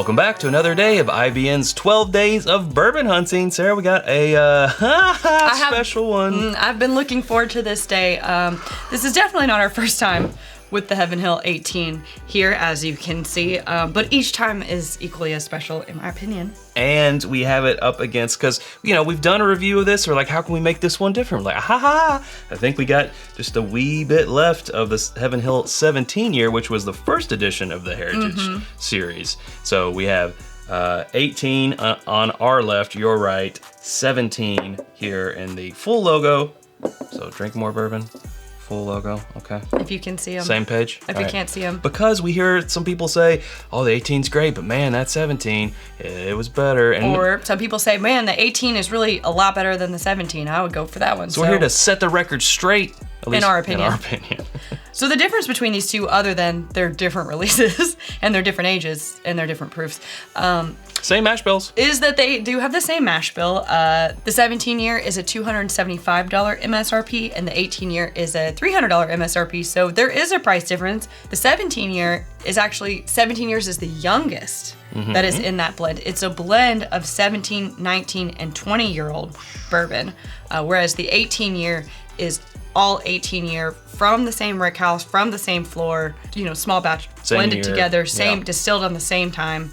Welcome back to another day of IBN's 12 Days of Bourbon Hunting. Sarah, we got a special one. I've been looking forward to this day. This is definitely not our first time with the Heaven Hill 18 here, as you can see, but each time is equally as special, in my opinion. And we have it up against, because, you know, we've done a review of this, we're like, how can we make this one different? Like, I think we got just a wee bit left of this Heaven Hill 17 year, which was the first edition of the Heritage series. So we have 18 on our left, your right, 17 here in the full logo. So drink more bourbon. Full logo, okay. If you can see them. Same page? If you can't see them. Because we hear some people say, oh, the 18's great, but man, that 17, it was better. And or some people say, man, the 18 is really a lot better than the 17. I would go for that one. So we're here to set the record straight. At least in our opinion. In our opinion. So the difference between these two, other than their different releases and their different ages and their different proofs, same mash bills, is that they do have the same mash bill. The 17 year is a $275 MSRP and the 18 year is a $300 MSRP. So there is a price difference. The 17 year is actually, 17 years is the youngest that is in that blend. It's a blend of 17, 19, and 20-year-old bourbon, whereas the 18 year is all 18 year from the same rick house, from the same floor, you know, small batch, same blended year. together, same distilled on the same time.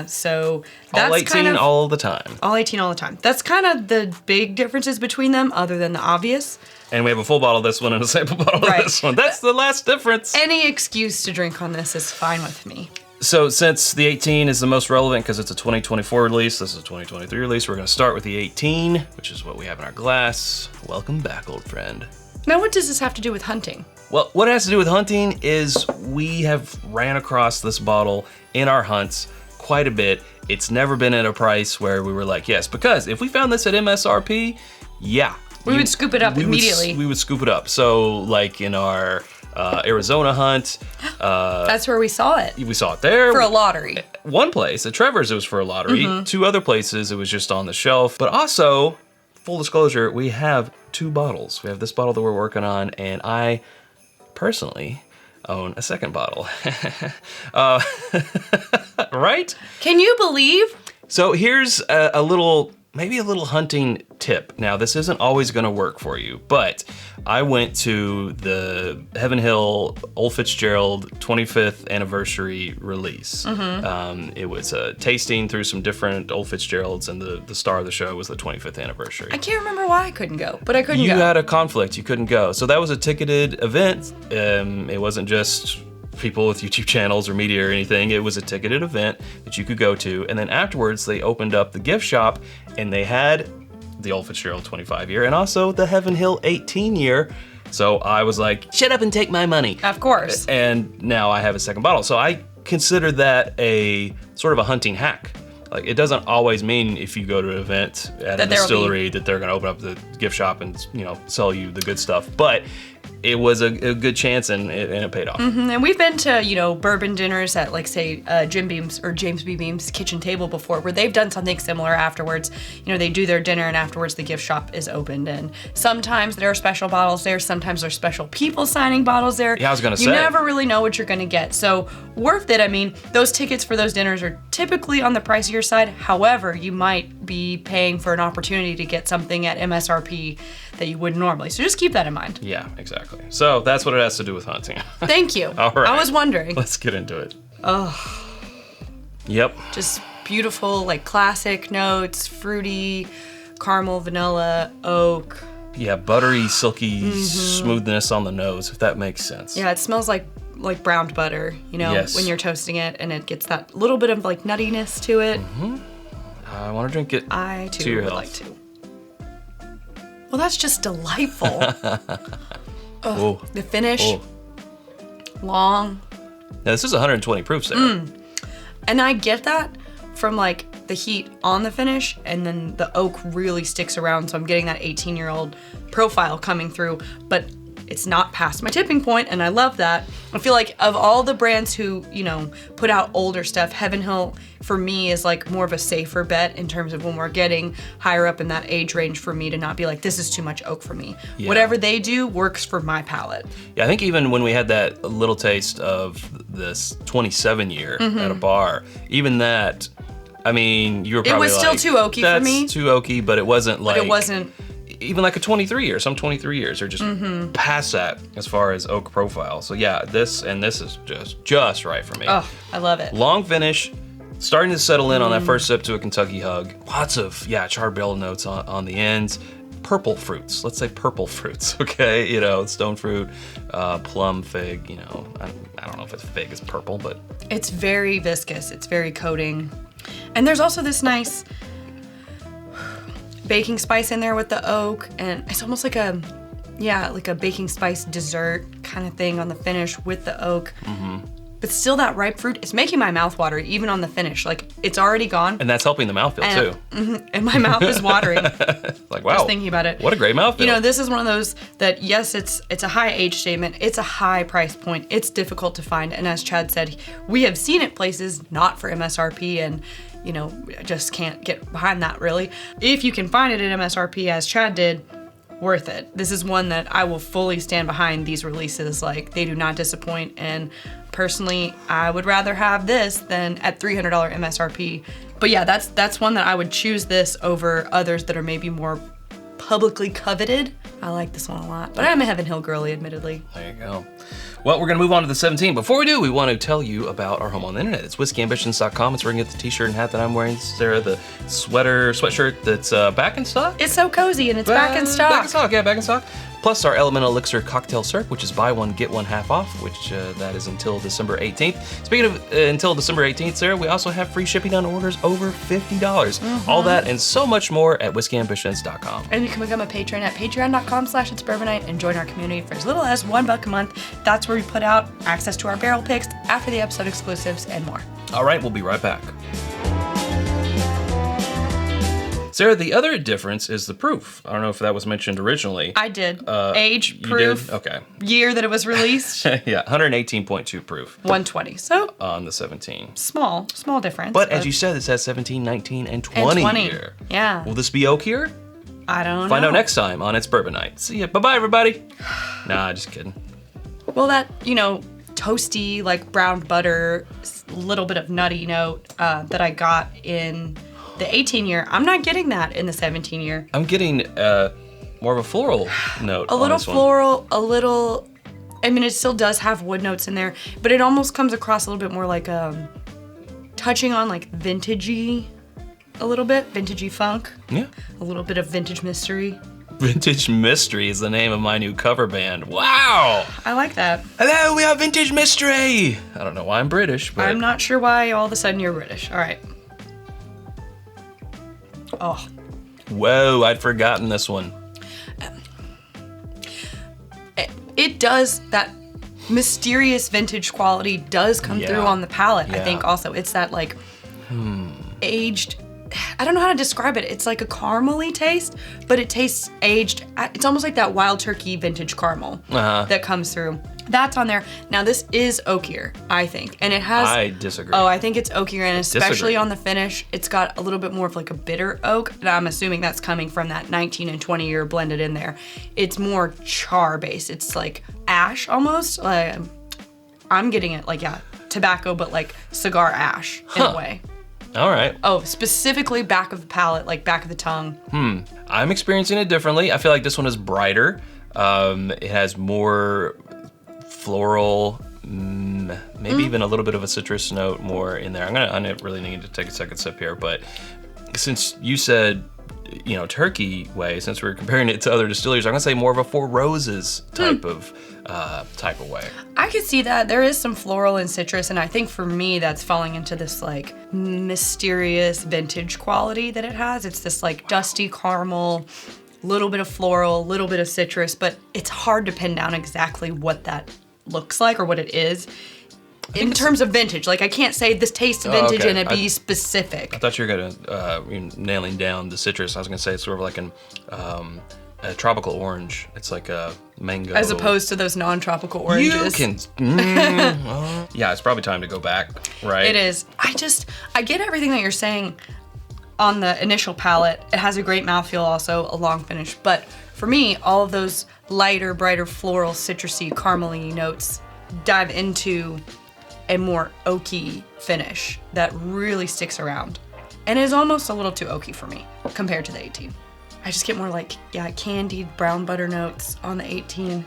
So that's all 18 kind of, all the time. All 18 all the time. That's kind of the big differences between them, other than the obvious. And we have a full bottle of this one and a sample bottle of this one. That's the last difference. Any excuse to drink on this is fine with me. So since the 18 is the most relevant because it's a 2024 release, this is a 2023 release, we're going to start with the 18, which is what we have in our glass. Welcome back, old friend. Now, what does this have to do with hunting? Well, what it has to do with hunting is we have ran across this bottle in our hunts quite a bit. It's never been at a price where we were like, yes, because if we found this at MSRP, yeah. We would scoop it up immediately. We would scoop it up. So like in our Arizona hunt. That's where we saw it. We saw it there. For a lottery. One place, at Trevor's, it was for a lottery. Two other places, it was just on the shelf. But also, full disclosure, we have two bottles. We have this bottle that we're working on, and I personally own a second bottle. Right? Can you believe? So here's maybe a little hunting tip. Now, this isn't always gonna work for you, but I went to the Heaven Hill Old Fitzgerald 25th anniversary release. It was a tasting through some different Old Fitzgeralds, and the star of the show was the 25th anniversary. I can't remember why I couldn't go, but I couldn't go. You had a conflict, you couldn't go. So that was a ticketed event. It wasn't just people with YouTube channels or media or anything. It was a ticketed event that you could go to. And then afterwards, they opened up the gift shop and they had the Old Fitzgerald 25 year and also the Heaven Hill 18 year. So I was like, shut up and take my money. Of course. And now I have a second bottle. So I consider that a sort of a hunting hack. Like, it doesn't always mean if you go to an event at a distillery that they're gonna open up the gift shop and, you know, sell you the good stuff. But it was a good chance and it paid off. And we've been to, you know, bourbon dinners at, like, say, Jim Beam's or James B. Beam's kitchen table before, where they've done something similar afterwards. You know, they do their dinner and afterwards the gift shop is opened. And sometimes there are special bottles there. Sometimes there's special people signing bottles there. Yeah, I was gonna say. You never really know what you're gonna get. So worth it. I mean, those tickets for those dinners are typically on the pricier side. However, you might be paying for an opportunity to get something at MSRP that you wouldn't normally. So just keep that in mind. Yeah, exactly. So that's what it has to do with hunting. Thank you. All right. I was wondering. Let's get into it. Oh. Yep. Just beautiful, like, classic notes, fruity, caramel, vanilla, oak. Yeah, buttery, silky smoothness on the nose, if that makes sense. Yeah, it smells like browned butter, you know, when you're toasting it, and it gets that little bit of, like, nuttiness to it. I want to drink it. I, too, to your would health. like to. Well, that's just delightful. Oh, the finish, long. Now, this is 120 proof, Sarah. And I get that from, like, the heat on the finish, and then the oak really sticks around, so I'm getting that 18-year-old profile coming through. But It's not past my tipping point, and I love that. I feel like of all the brands who, put out older stuff, Heaven Hill for me is like more of a safer bet in terms of when we're getting higher up in that age range for me to not be like, this is too much oak for me. Yeah. Whatever they do works for my palate. Yeah, I think even when we had that little taste of this 27 year at a bar, even that, I mean, you were probably it was still too oaky for me. That's too oaky, but it wasn't like... But it wasn't... Even like a 23 year, some 23 years are just past that as far as oak profile. So yeah, this is just right for me. Oh, I love it. Long finish, starting to settle in on that first sip to a Kentucky hug. Lots of, charbel notes on the ends. Purple fruits, let's say purple fruits, okay? Stone fruit, plum, fig, I don't know if it's fig is purple, but. It's very viscous, it's very coating. And there's also this nice baking spice in there with the oak, and it's almost like a baking spice dessert kind of thing on the finish with the oak. But still that ripe fruit, it's making my mouth water even on the finish. Like, it's already gone. And that's helping the mouthfeel too. And my mouth is watering. Like, wow. Just thinking about it. What a great mouthfeel. This is one of those that, yes, it's a high age statement. It's a high price point. It's difficult to find. And as Chad said, we have seen it places not for MSRP, and just can't get behind that really. If you can find it at MSRP, as Chad did, worth it. This is one that I will fully stand behind these releases. Like, they do not disappoint, and personally, I would rather have this than at $300 MSRP. But yeah, that's one that I would choose this over others that are maybe more publicly coveted. I like this one a lot, but I'm a Heaven Hill girly, admittedly. There you go. Well, we're gonna move on to the 17. Before we do, we want to tell you about our home on the internet. It's whiskyambitions.com. It's where you can get the t-shirt and hat that I'm wearing, Sarah, the sweatshirt that's back in stock. It's so cozy, and it's back in stock. Back in stock, yeah, back in stock. Plus our Elemental Elixir cocktail syrup, which is buy one, get one half off, which that is until December 18th. Speaking of until December 18th, Sarah, we also have free shipping on orders over $50. All that and so much more at whiskyambitions.com. And you can become a patron at patreon.com/itsbourbonnight and join our community for as little as $1 a month. That's where we put out access to our barrel picks, after the episode exclusives, and more. All right, we'll be right back. Sarah, the other difference is the proof. I don't know if that was mentioned originally. I did. Age, proof, did? Okay. Year that it was released. Yeah, 118.2 proof. 120. So on the 17. Small difference. But as you said, it says 17, 19, and 20 here. Yeah. Will this be oakier? I don't know. Find out next time on It's Bourbon Night. See ya. Bye-bye, everybody. Nah, just kidding. Well, that, toasty, like brown butter, little bit of nutty note that I got in the 18 year, I'm not getting that in the 17 year. I'm getting more of a floral note. A little floral, a little, it still does have wood notes in there, but it almost comes across a little bit more like touching on like vintagey a little bit, vintagey funk. Yeah. A little bit of vintage mystery. Vintage Mystery is the name of my new cover band. Wow! I like that. Hello, we are Vintage Mystery! I don't know why I'm British, but... I'm not sure why all of a sudden you're British. All right. Oh. Whoa, I'd forgotten this one. It does, that mysterious vintage quality does come through on the palate, I think also. It's that like aged, I don't know how to describe it. It's like a caramely taste, but it tastes aged. It's almost like that Wild Turkey vintage caramel that comes through. That's on there. Now this is oakier, I think, and it has. I disagree. Oh, I think it's oakier, and especially on the finish, it's got a little bit more of like a bitter oak. And I'm assuming that's coming from that 19 and 20 year blended in there. It's more char based. It's like ash almost. I'm getting it like tobacco, but like cigar ash in a way. All right. Oh, specifically back of the palate, like back of the tongue. I'm experiencing it differently. I feel like this one is brighter. It has more floral, maybe even a little bit of a citrus note more in there. I really need to take a second sip here, but since you said, turkey way, since we're comparing it to other distilleries, I'm gonna say more of a Four Roses type of way. I could see that. There is some floral and citrus, and I think for me that's falling into this like mysterious vintage quality that it has. It's this like dusty caramel, little bit of floral, little bit of citrus, but it's hard to pin down exactly what that looks like or what it is. In terms of vintage, like I can't say this tastes vintage and it be specific. I thought you were gonna nailing down the citrus. I was gonna say it's sort of like an a tropical orange. It's like a mango. As opposed to those non-tropical oranges. You can. Yeah, it's probably time to go back, right? It is. I get everything that you're saying on the initial palate. It has a great mouthfeel also, a long finish. But for me, all of those lighter, brighter floral, citrusy, caramely notes dive into a more oaky finish that really sticks around. And is almost a little too oaky for me compared to the 18. I just get more like, candied brown butter notes on the 18.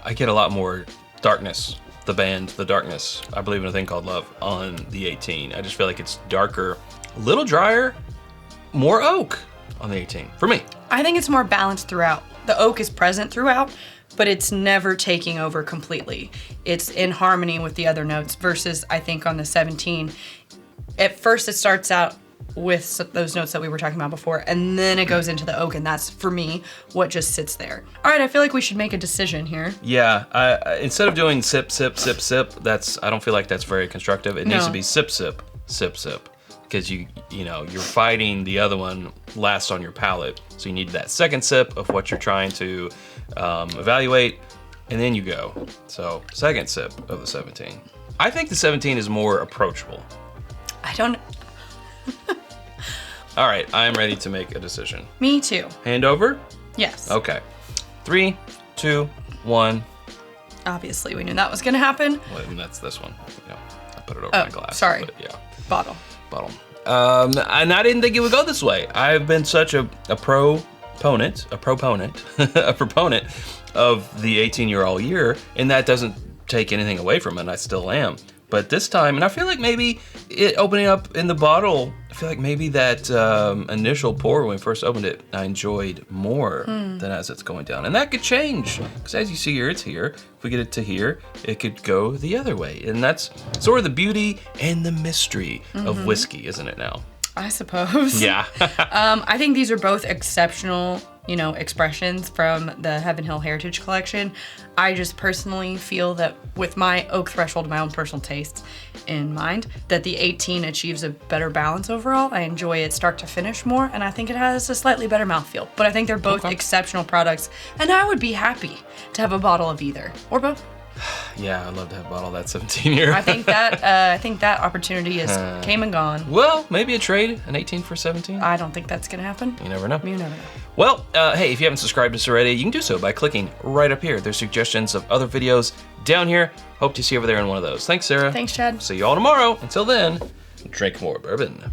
I get a lot more darkness. The band, The Darkness, I Believe in a Thing Called Love, on the 18. I just feel like it's darker, a little drier, more oak on the 18, for me. I think it's more balanced throughout. The oak is present throughout, but it's never taking over completely. It's in harmony with the other notes versus, I think, on the 17. At first, it starts out with those notes that we were talking about before, and then it goes into the oak, and that's, for me, what just sits there. All right, I feel like we should make a decision here. Yeah, instead of doing sip, sip, sip, sip, I don't feel like that's very constructive. It needs to be sip, sip, sip, sip, because you're fighting the other one last on your palate, so you need that second sip of what you're trying to evaluate, and then you go. So, second sip of the 17. I think the 17 is more approachable. I don't... All right, I am ready to make a decision. Me too. Hand over? Yes. Okay. 3, 2, 1. Obviously, we knew that was going to happen. Well, and that's this one. Yeah, I put it over my glass. Sorry. But yeah. Bottle. And I didn't think it would go this way. I've been such a proponent of the 18-year all year, and that doesn't take anything away from it. I still am. But this time, and I feel like maybe it opening up in the bottle, I feel like maybe that initial pour when we first opened it, I enjoyed more than as it's going down. And that could change, because as you see here, it's here. If we get it to here, it could go the other way. And that's sort of the beauty and the mystery of whiskey, isn't it now? I suppose. Yeah. I think these are both exceptional, expressions from the Heaven Hill Heritage Collection. I just personally feel that with my oak threshold, my own personal taste in mind, that the 18 achieves a better balance overall. I enjoy it start to finish more, and I think it has a slightly better mouthfeel. But I think they're both exceptional products, and I would be happy to have a bottle of either, or both. Yeah, I'd love to have a bottle of that 17-year. I think that opportunity is came and gone. Well, maybe a trade, an 18 for 17. I don't think that's gonna happen. You never know. You never know. Well, hey, if you haven't subscribed to us already, you can do so by clicking right up here. There's suggestions of other videos down here. Hope to see you over there in one of those. Thanks, Sarah. Thanks, Chad. See you all tomorrow. Until then, drink more bourbon.